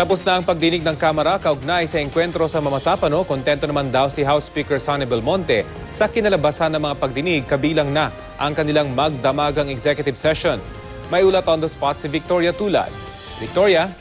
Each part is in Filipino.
Tapos na ang pagdinig ng Kamara kaugnay sa engkwentro sa Mamasapano. Kontento naman daw si House Speaker Sonny Belmonte sa kinalabasan ng mga pagdinig, kabilang na ang kanilang magdamagang executive session. May ulat on the spot si Victoria Tulad. Victoria?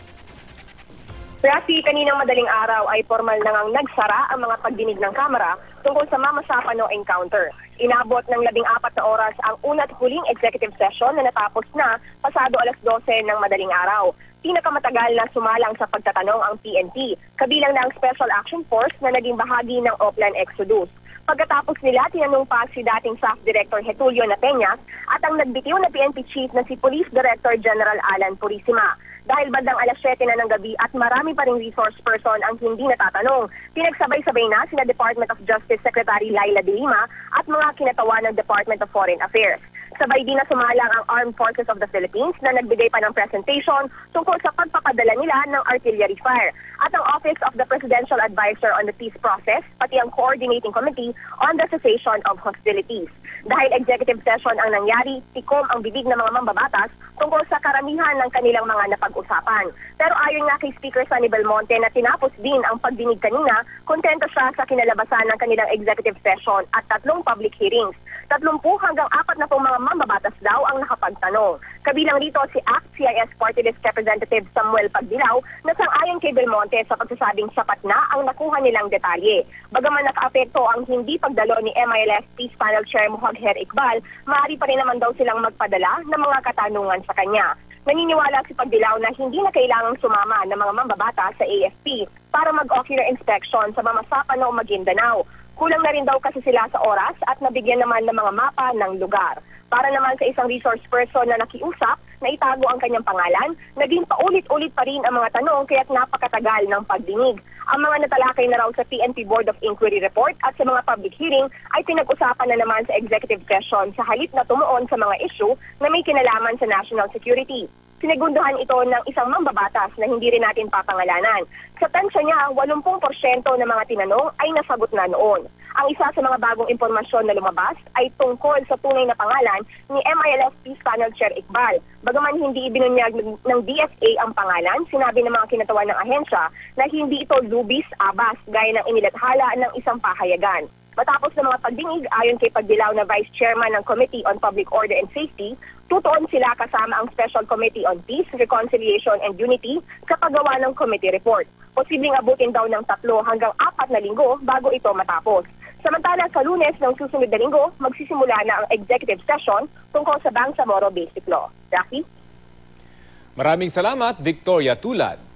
Rafi, kaninang madaling araw ay formal na ngang nagsara ang mga pagdinig ng Kamara tungkol sa Mamasapano encounter. Inabot ng 14 na oras ang una at huling executive session na natapos na pasado 12:00 ng madaling araw. Pinakamatagal na sumalang sa pagtatanong ang PNP, kabilang na ang Special Action Force na naging bahagi ng Oplan Exodus. Pagkatapos nila, tinanong pa si dating SAF Director Getulio Napeñas at ang nagbitiw na PNP Chief na si Police Director General Alan Purisima. Dahil bandang 7:00 na ng gabi at marami pa ring resource person ang hindi natatanong, pinagsabay-sabay na sina Department of Justice Secretary Laila De Lima at mga kinatawa ng Department of Foreign Affairs. Sabay din na sumalang ang Armed Forces of the Philippines na nagbigay pa ng presentation tungkol sa pagpapadala nila ng artillery fire. At ang Office of the Presidential Advisor on the Peace Process, pati ang Coordinating Committee on the Cessation of Hostilities. Dahil executive session ang nangyari, tikom ang bibig ng mga mambabatas tungkol sa karamihan ng kanilang mga napag-usapan. Pero ayon nga kay Speaker Sonny Belmonte na tinapos din ang pagdinig kanina, kontento siya sa kinalabasan ng kanilang executive session at 3 public hearings. 30 hanggang 40 mga mambabatas daw ang nakapagtanong. Kabilang dito si ACT-CIS Party List Representative Samuel Pagdilaw na sang-ayon kay Belmonte sa pagsasabing sapat na ang nakuha nilang detalye. Bagaman nakaapekto ang hindi pagdalo ni MILF Peace Panel Chair Muhagher Iqbal, maaari pa rin naman daw silang magpadala ng mga katanungan sa kanya. Naniniwala si Pagdilaw na hindi na kailangang sumama ng mga mambabata sa AFP para mag-ocular inspection sa Mamasapano, Maguindanao. Kulang na rin daw kasi sila sa oras at nabigyan naman ng mga mapa ng lugar. Para naman sa isang resource person na nakiusap na itago ang kanyang pangalan, naging paulit-ulit pa rin ang mga tanong kaya't napakatagal ng pagdinig. Ang mga natalakay na raw sa PNP Board of Inquiry Report at sa mga public hearing ay pinag-usapan na naman sa executive session sa halip na tumuon sa mga issue na may kinalaman sa national security. Sinigunduhan ito ng isang mambabatas na hindi rin natin papangalanan. Sa tansya niya, 80% ng mga tinanong ay nasagot na noon. Ang isa sa mga bagong impormasyon na lumabas ay tungkol sa tunay na pangalan ni MILF Peace Panel Chair Iqbal. Bagaman hindi ibinunyag ng DFA ang pangalan, sinabi ng mga kinatawan ng ahensya na hindi ito lubis abas gaya ng inilathala ng isang pahayagan. Matapos ng mga pagdinig, ayon kay Pagdilaw na Vice Chairman ng Committee on Public Order and Safety, tutuon sila kasama ang Special Committee on Peace, Reconciliation and Unity sa paggawa ng committee report. Posibleng abutin daw ng 3 hanggang 4 na linggo bago ito matapos. Samantala sa Lunes ng susunod na linggo, magsisimula na ang executive session tungkol sa Bangsamoro Basic Law. Rafi? Maraming salamat, Victoria Tulad.